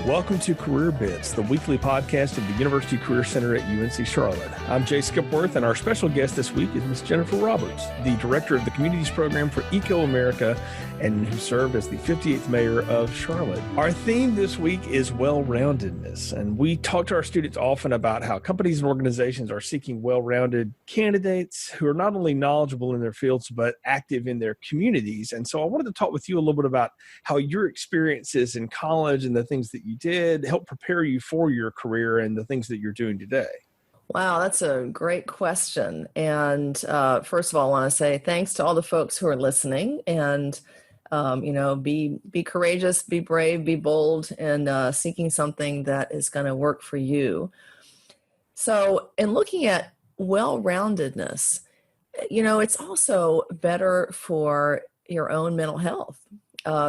Welcome to Career Bits, the weekly podcast of the University Career Center at UNC Charlotte. I'm Jay Skipworth, and our special guest this week is Ms. Jennifer Roberts, the director of the Communities Program for ecoAmerica, and who served as the 58th mayor of Charlotte. Our theme this week is well-roundedness, and we talk to our students often about how companies and organizations are seeking well-rounded candidates who are not only knowledgeable in their fields, but active in their communities. And so I wanted to talk with you a little bit about how your experiences in college and the things that you did help prepare you for your career and the things that you're doing today. Wow, that's a great question. And first of all, I want to say thanks to all the folks who are listening, and be courageous, be brave, be bold, and seeking something that is going to work for you. So in looking at well-roundedness, it's also better for your own mental health.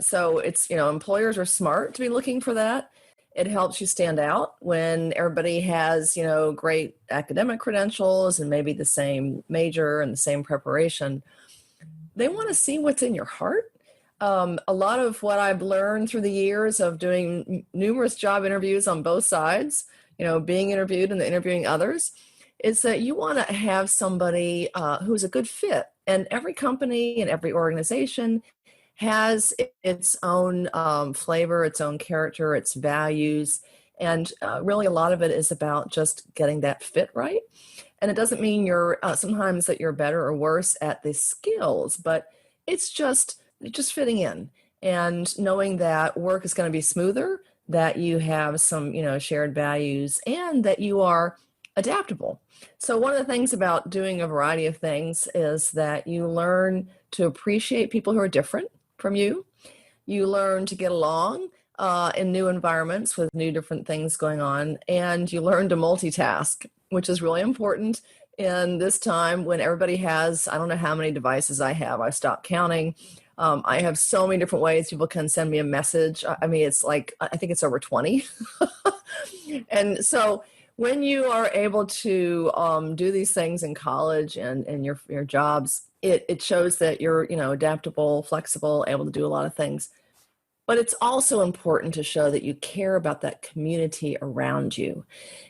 So it's, employers are smart to be looking for that. It helps you stand out when everybody has, great academic credentials and maybe the same major and the same preparation. They want to see what's in your heart. A lot of what I've learned through the years of doing numerous job interviews on both sides, being interviewed and interviewing others, is that you want to have somebody who's a good fit. And every company and every organization has its own flavor, its own character, its values. And really a lot of it is about just getting that fit right. And it doesn't mean you're sometimes that you're better or worse at the skills, but it's just fitting in and knowing that work is going to be smoother, that you have some, shared values, and that you are adaptable. So one of the things about doing a variety of things is that you learn to appreciate people who are different from you. You learn to get along in new environments with new different things going on, and you learn to multitask, which is really important in this time when everybody has, I don't know how many devices I have. I stopped counting. I have so many different ways people can send me a message. I mean, it's like, I think it's over 20. And so when you are able to do these things in college and your jobs, it shows that you're, adaptable, flexible, able to do a lot of things. But it's also important to show that you care about that community around you.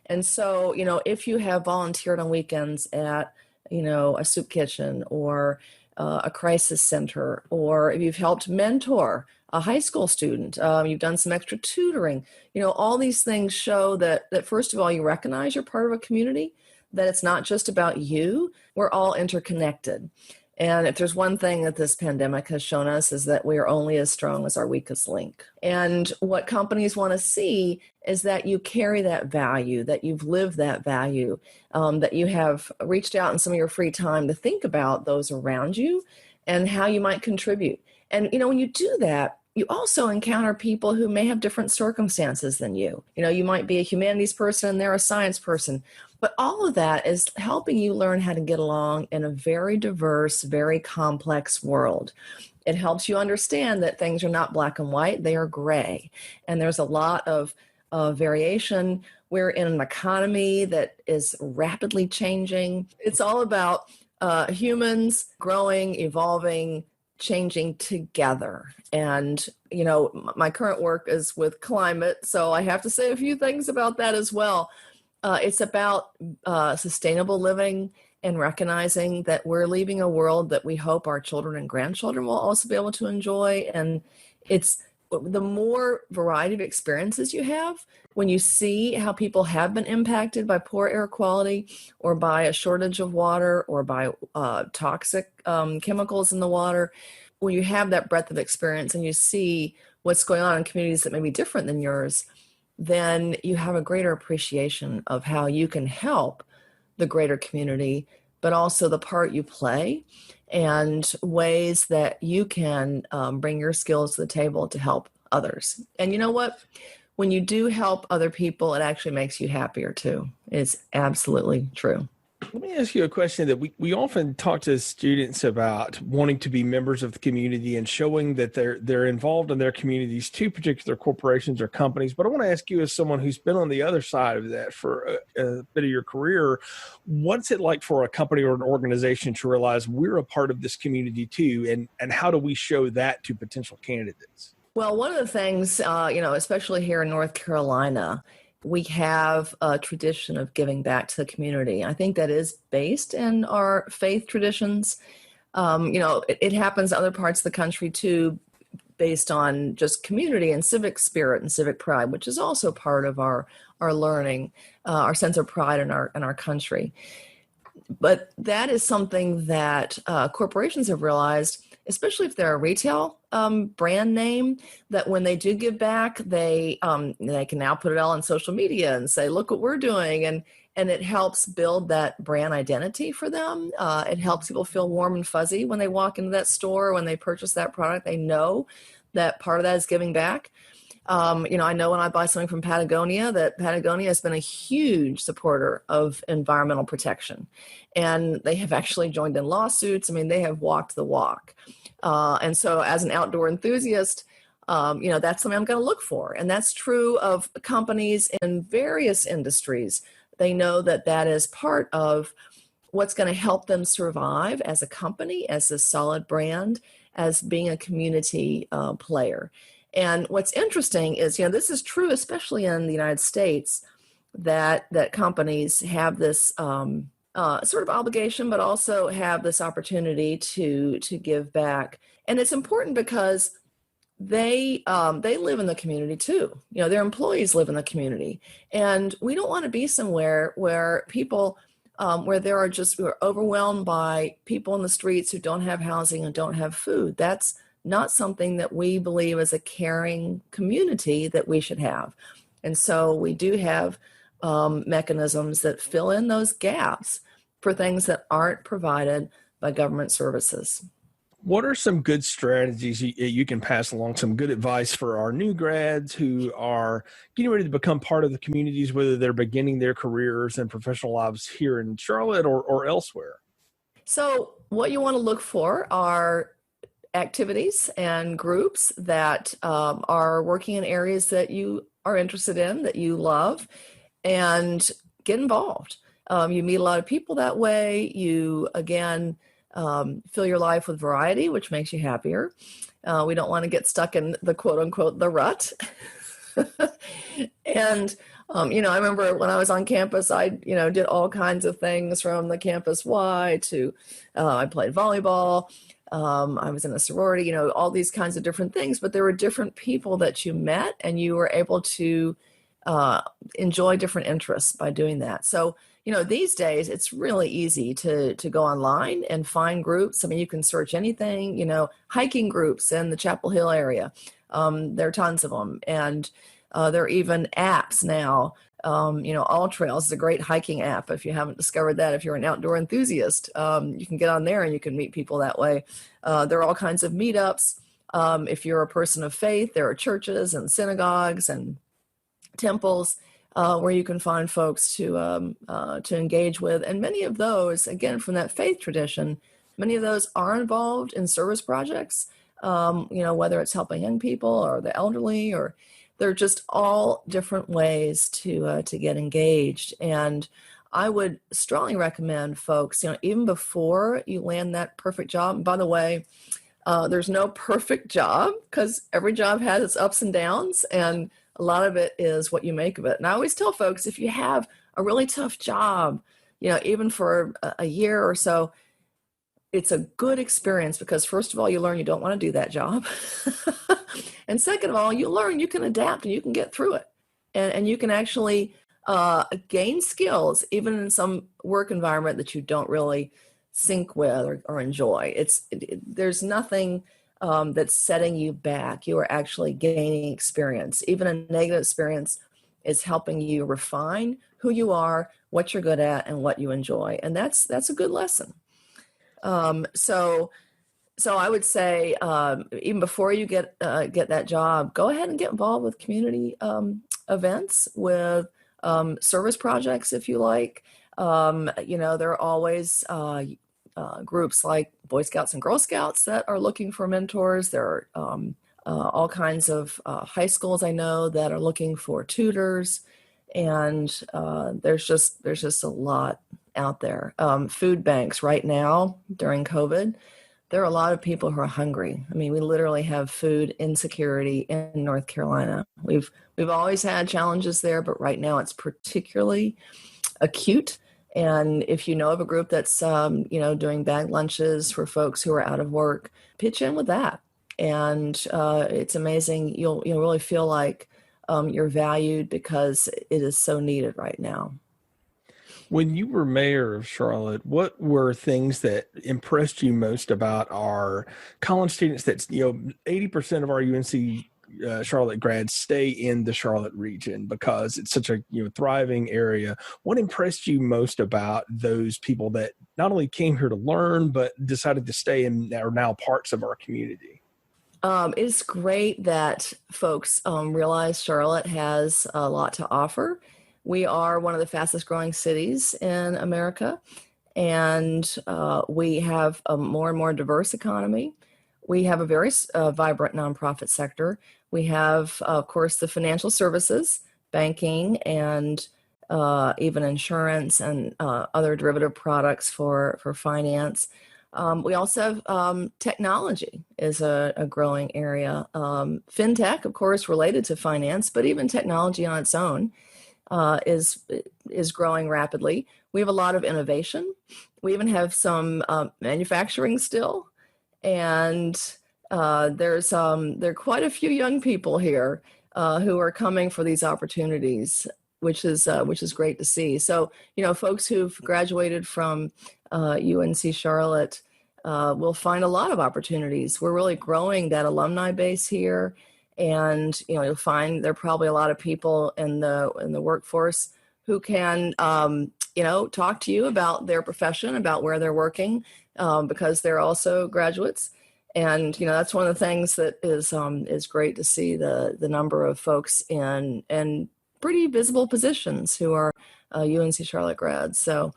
And so, if you have volunteered on weekends at, a soup kitchen or a crisis center, or if you've helped mentor a high school student, you've done some extra tutoring, all these things show that first of all, you recognize you're part of a community, that it's not just about you, we're all interconnected. And if there's one thing that this pandemic has shown us is that we are only as strong as our weakest link. And what companies want to see is that you carry that value, that you've lived that value, that you have reached out in some of your free time to think about those around you and how you might contribute. And, when you do that, you also encounter people who may have different circumstances than you. You might be a humanities person and they're a science person. But all of that is helping you learn how to get along in a very diverse, very complex world. It helps you understand that things are not black and white, they are gray. And there's a lot of variation. We're in an economy that is rapidly changing. It's all about humans growing, evolving, changing together. And, my current work is with climate, so I have to say a few things about that as well. It's about sustainable living and recognizing that we're leaving a world that we hope our children and grandchildren will also be able to enjoy. And it's the more variety of experiences you have, when you see how people have been impacted by poor air quality or by a shortage of water or by toxic chemicals in the water, when you have that breadth of experience and you see what's going on in communities that may be different than yours, then you have a greater appreciation of how you can help the greater community, but also the part you play and ways that you can bring your skills to the table to help others. And you know what? When you do help other people, it actually makes you happier too. It's absolutely true. Let me ask you a question that we often talk to students about wanting to be members of the community and showing that they're involved in their communities to particular corporations or companies. But I want to ask you, as someone who's been on the other side of that for a bit of your career, what's it like for a company or an organization to realize we're a part of this community too? And how do we show that to potential candidates? Well, one of the things, especially here in North Carolina, we have a tradition of giving back to the community. I think that is based in our faith traditions. It happens in other parts of the country too, based on just community and civic spirit and civic pride, which is also part of our learning, our sense of pride in our country. But that is something that corporations have realized, especially if they're a retail brand name, that when they do give back, they can now put it all on social media and say, "Look what we're doing," and it helps build that brand identity for them. It helps people feel warm and fuzzy when they walk into that store, when they purchase that product. They know that part of that is giving back. I know when I buy something from Patagonia, that Patagonia has been a huge supporter of environmental protection. And they have actually joined in lawsuits. I mean, they have walked the walk. And so as an outdoor enthusiast, that's something I'm going to look for. And that's true of companies in various industries. They know that that is part of what's going to help them survive as a company, as a solid brand, as being a community player. And what's interesting is, this is true, especially in the United States, that companies have this sort of obligation, but also have this opportunity to give back. And it's important because they live in the community too. Their employees live in the community, and we don't want to be somewhere where people where we're overwhelmed by people in the streets who don't have housing and don't have food. That's not something that we believe as a caring community that we should have. And so we do have mechanisms that fill in those gaps for things that aren't provided by government services. What are some good strategies you can pass along, some good advice for our new grads who are getting ready to become part of the communities, whether they're beginning their careers and professional lives here in Charlotte or elsewhere? So what you want to look for are activities and groups that are working in areas that you are interested in, that you love, and get involved. You meet a lot of people that way. You, again, fill your life with variety, which makes you happier. We don't want to get stuck in the quote unquote, the rut. And, I remember when I was on campus, I, did all kinds of things from the campus Y to I played volleyball. I was in a sorority, all these kinds of different things, but there were different people that you met and you were able to enjoy different interests by doing that. So, these days it's really easy to go online and find groups. I mean, you can search anything, hiking groups in the Chapel Hill area. There are tons of them. And there are even apps now. All Trails is a great hiking app. If you haven't discovered that, if you're an outdoor enthusiast, you can get on there and you can meet people that way. There are all kinds of meetups. If you're a person of faith, there are churches and synagogues and temples where you can find folks to engage with. And many of those, again, from that faith tradition, many of those are involved in service projects, whether it's helping young people or the elderly, or they're just all different ways to get engaged. And I would strongly recommend folks, even before you land that perfect job. And by the way, there's no perfect job because every job has its ups and downs, and a lot of it is what you make of it. And I always tell folks, if you have a really tough job, even for a year or so, it's a good experience because first of all, you learn you don't want to do that job. And second of all, you learn you can adapt and you can get through it. And you can actually gain skills even in some work environment that you don't really sync with or enjoy. There's nothing that's setting you back. You are actually gaining experience. Even a negative experience is helping you refine who you are, what you're good at, and what you enjoy. And that's a good lesson. So I would say even before you get that job, go ahead and get involved with community events, with service projects, if you like. There are always groups like Boy Scouts and Girl Scouts that are looking for mentors. There are all kinds of high schools I know that are looking for tutors, and there's just a lot out there. Food banks right now during COVID, There are a lot of people who are hungry. I mean, we literally have food insecurity in North Carolina. We've always had challenges there, but right now it's particularly acute. And if you know of a group that's doing bag lunches for folks who are out of work, pitch in with that. And it's amazing. You'll really feel like you're valued because it is so needed right now. When you were mayor of Charlotte, what were things that impressed you most about our college students? That's 80% of our UNC Charlotte grads stay in the Charlotte region because it's such a thriving area. What impressed you most about those people that not only came here to learn but decided to stay and are now parts of our community? It's great that folks realize Charlotte has a lot to offer. We are one of the fastest growing cities in America, and we have a more and more diverse economy. We have a very vibrant nonprofit sector. We have, of course, the financial services, banking, and even insurance and other derivative products for finance. We also have technology is a growing area. Fintech, of course, related to finance, but even technology on its own is growing rapidly. We have a lot of innovation. We even have some manufacturing still, and there are quite a few young people here who are coming for these opportunities, which is great to see. So folks who've graduated from UNC Charlotte will find a lot of opportunities. We're really growing that alumni base here. And you'll find there are probably a lot of people in the workforce who can talk to you about their profession, about where they're working, because they're also graduates. And that's one of the things that is great to see the number of folks in pretty visible positions who are UNC Charlotte grads. So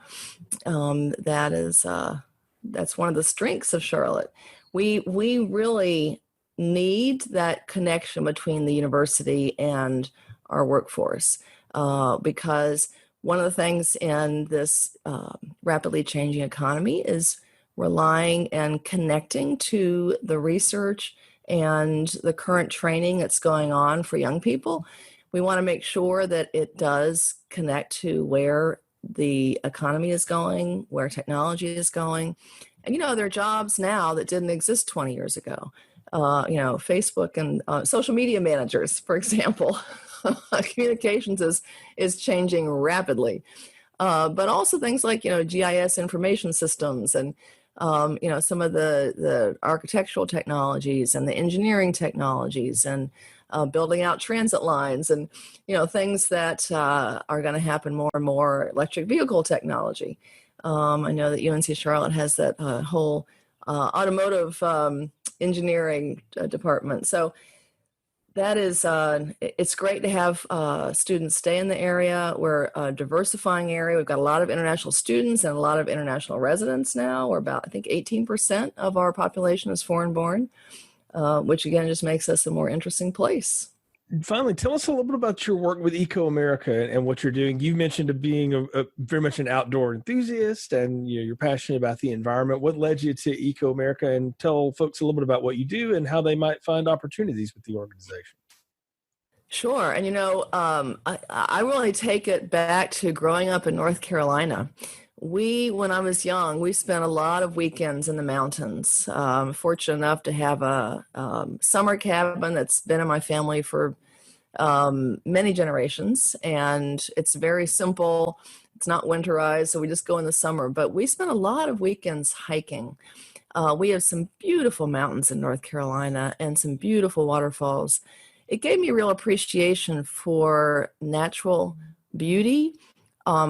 that's one of the strengths of Charlotte. We really need that connection between the university and our workforce because one of the things in this rapidly changing economy is relying and connecting to the research and the current training that's going on for young people. We want to make sure that it does connect to where the economy is going, where technology is going. And there are jobs now that didn't exist 20 years ago. Facebook and social media managers, for example. Communications is changing rapidly. But also things like, GIS information systems and, some of the architectural technologies and the engineering technologies and building out transit lines and, things that are going to happen more and more, electric vehicle technology. I know that UNC Charlotte has that whole automotive engineering department. So that is, it's great to have students stay in the area. We're a diversifying area. We've got a lot of international students and a lot of international residents now. We're about, I think, 18% of our population is foreign born, which again just makes us a more interesting place. Finally, tell us a little bit about your work with ecoAmerica and what you're doing. You mentioned being a very much an outdoor enthusiast, and you're passionate about the environment. What led you to ecoAmerica? And tell folks a little bit about what you do and how they might find opportunities with the organization. Sure. And, I really take it back to growing up in North Carolina. When I was young, we spent a lot of weekends in the mountains. Fortunate enough to have a summer cabin that's been in my family for many generations. And it's very simple. It's not winterized, so we just go in the summer. But we spent a lot of weekends hiking. We have some beautiful mountains in North Carolina and some beautiful waterfalls. It gave me a real appreciation for natural beauty,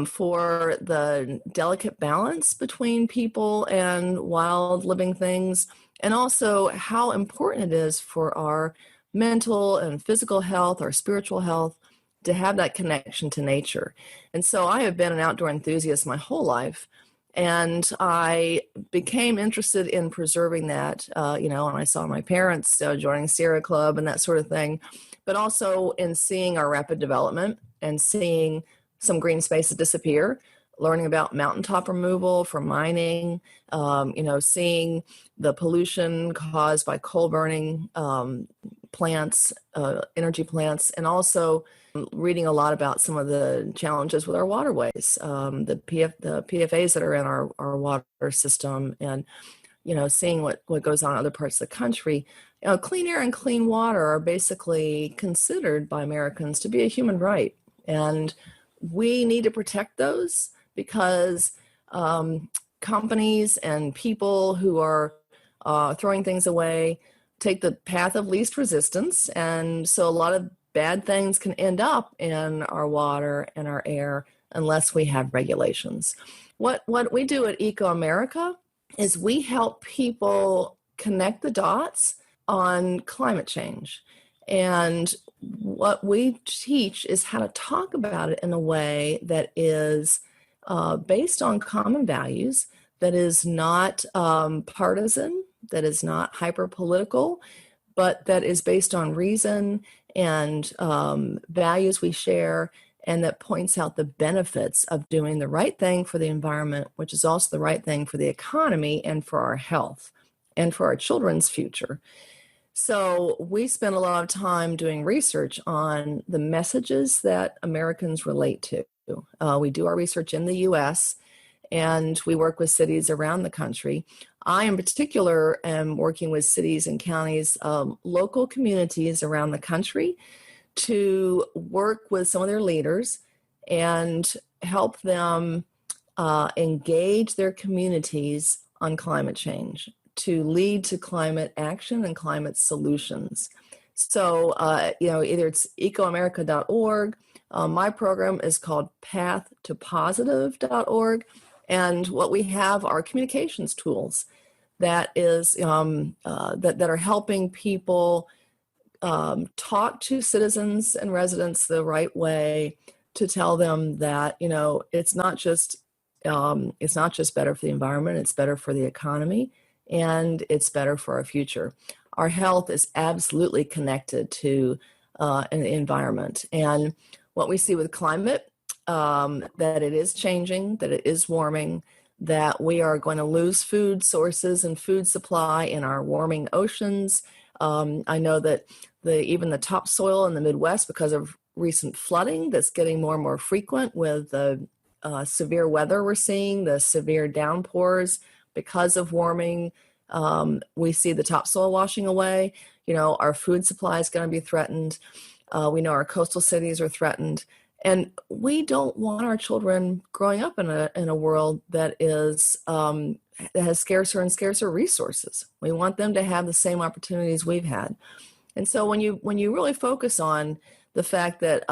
for the delicate balance between people and wild living things, and also how important it is for our mental and physical health, our spiritual health, to have that connection to nature. And so I have been an outdoor enthusiast my whole life. And I became interested in preserving that, when I saw my parents joining Sierra Club and that sort of thing, but also in seeing our rapid development and seeing some green spaces disappear, learning about mountaintop removal for mining, seeing the pollution caused by coal burning plants, energy plants, and also reading a lot about some of the challenges with our waterways, the PFAS that are in our water system, and seeing what goes on in other parts of the country. Clean air and clean water are basically considered by Americans to be a human right, and we need to protect those because companies and people who are throwing things away take the path of least resistance, and so a lot of bad things can end up in our water and our air unless we have regulations. What we do at ecoAmerica is we help people connect the dots on climate change. And what we teach is how to talk about it in a way that is based on common values, that is not partisan, that is not hyper political, but that is based on reason and values we share, and that points out the benefits of doing the right thing for the environment, which is also the right thing for the economy and for our health and for our children's future. So we spend a lot of time doing research on the messages that Americans relate to. We do our research in the U.S., and we work with cities around the country. I, in particular, am working with cities and counties, local communities around the country, to work with some of their leaders and help them engage their communities on climate change, to lead to climate action and climate solutions. So, either it's ecoAmerica.org. My program is called pathtopositive.org. And what we have are communications tools that are helping people talk to citizens and residents the right way, to tell them that it's not just better for the environment, it's better for the economy, and it's better for our future. Our health is absolutely connected to an environment, and what we see with climate, that it is changing, that it is warming, that we are going to lose food sources and food supply in our warming oceans. I know that even the topsoil in the Midwest, because of recent flooding that's getting more and more frequent with the severe weather we're seeing, the severe downpours because of warming, we see the topsoil washing away. Our food supply is going to be threatened. We know our coastal cities are threatened. And we don't want our children growing up in a world that has scarcer and scarcer resources. We want them to have the same opportunities we've had. And so when you really focus on the fact that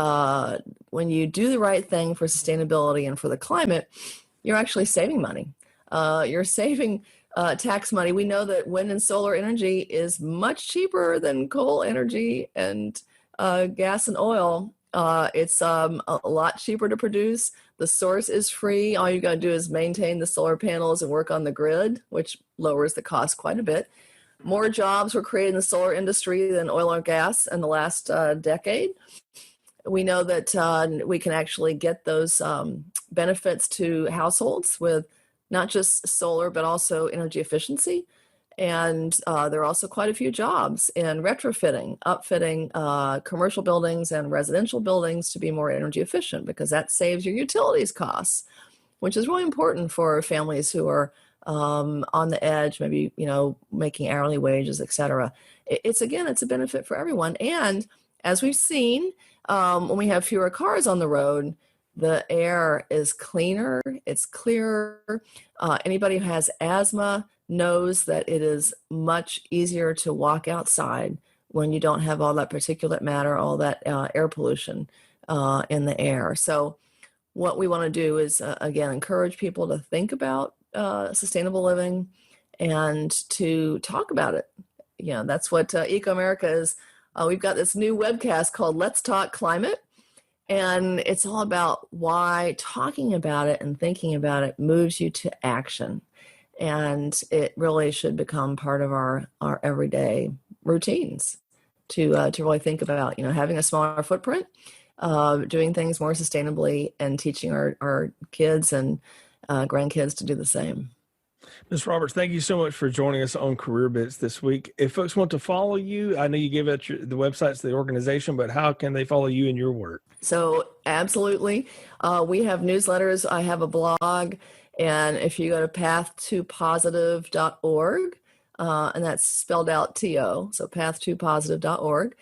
when you do the right thing for sustainability and for the climate, you're actually saving money. You're saving tax money. We know that wind and solar energy is much cheaper than coal energy and gas and oil. It's a lot cheaper to produce. The source is free. All you got to do is maintain the solar panels and work on the grid, which lowers the cost quite a bit. More jobs were created in the solar industry than oil or gas in the last decade. We know that we can actually get those benefits to households with not just solar, but also energy efficiency. And there are also quite a few jobs in retrofitting, upfitting commercial buildings and residential buildings to be more energy efficient, because that saves your utilities costs, which is really important for families who are on the edge, maybe, making hourly wages, et cetera. It's a benefit for everyone. And as we've seen, when we have fewer cars on the road, the air is cleaner, it's clearer. Anybody who has asthma knows that it is much easier to walk outside when you don't have all that particulate matter, all that air pollution in the air. So what we want to do is, again, encourage people to think about sustainable living and to talk about it. That's what ecoAmerica is. We've got this new webcast called Let's Talk Climate. And it's all about why talking about it and thinking about it moves you to action. And it really should become part of our everyday routines to really think about, having a smaller footprint, doing things more sustainably and teaching our kids and grandkids to do the same. Ms. Roberts, thank you so much for joining us on Career Bits this week. If folks want to follow you, I know you gave out the websites of the organization, but how can they follow you and your work? So absolutely. We have newsletters. I have a blog. And if you go to path2positive.org, and that's spelled out TO, so path2positive.org,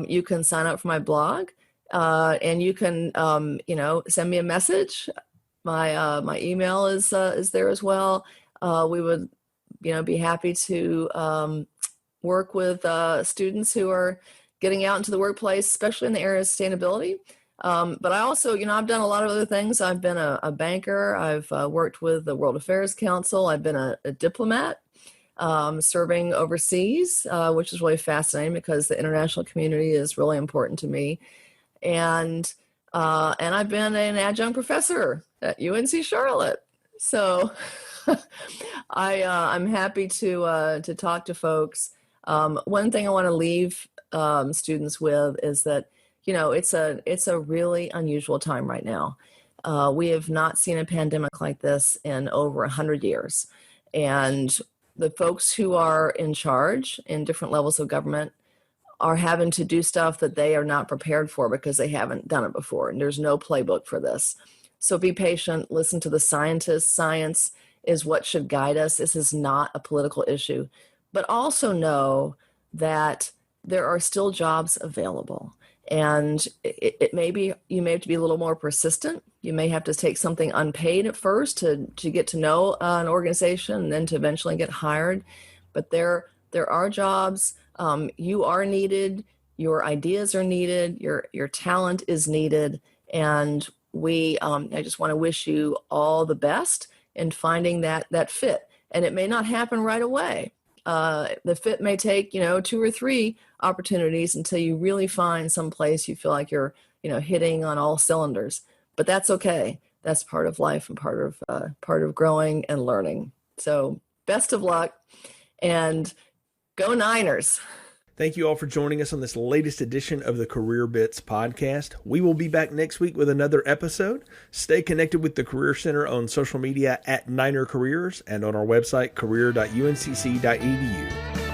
you can sign up for my blog, and you can, send me a message. My email is there as well. We would, be happy to work with students who are getting out into the workplace, especially in the area of sustainability. But I also, I've done a lot of other things. I've been a banker. I've worked with the World Affairs Council. I've been a diplomat, serving overseas, which is really fascinating because the international community is really important to me. And I've been an adjunct professor at UNC Charlotte. So I'm happy to talk to folks. One thing I want to leave students with is that, it's a really unusual time right now. We have not seen a pandemic like this in over 100 years. And the folks who are in charge in different levels of government are having to do stuff that they are not prepared for because they haven't done it before. And there's no playbook for this. So be patient, listen to the scientists. Science is what should guide us. This is not a political issue. But also know that there are still jobs available. And it may be, you may have to be a little more persistent. You may have to take something unpaid at first to get to know an organization and then to eventually get hired. But there are jobs. You are needed. Your ideas are needed. Your talent is needed. And I just want to wish you all the best in finding that fit. And it may not happen right away. The fit may take, 2 or 3 opportunities until you really find some place you feel like you're, hitting on all cylinders. But that's okay. That's part of life and part of growing and learning. So best of luck and go Niners. Thank you all for joining us on this latest edition of the Career Bits podcast. We will be back next week with another episode. Stay connected with the Career Center on social media at Niner Careers and on our website, career.uncc.edu.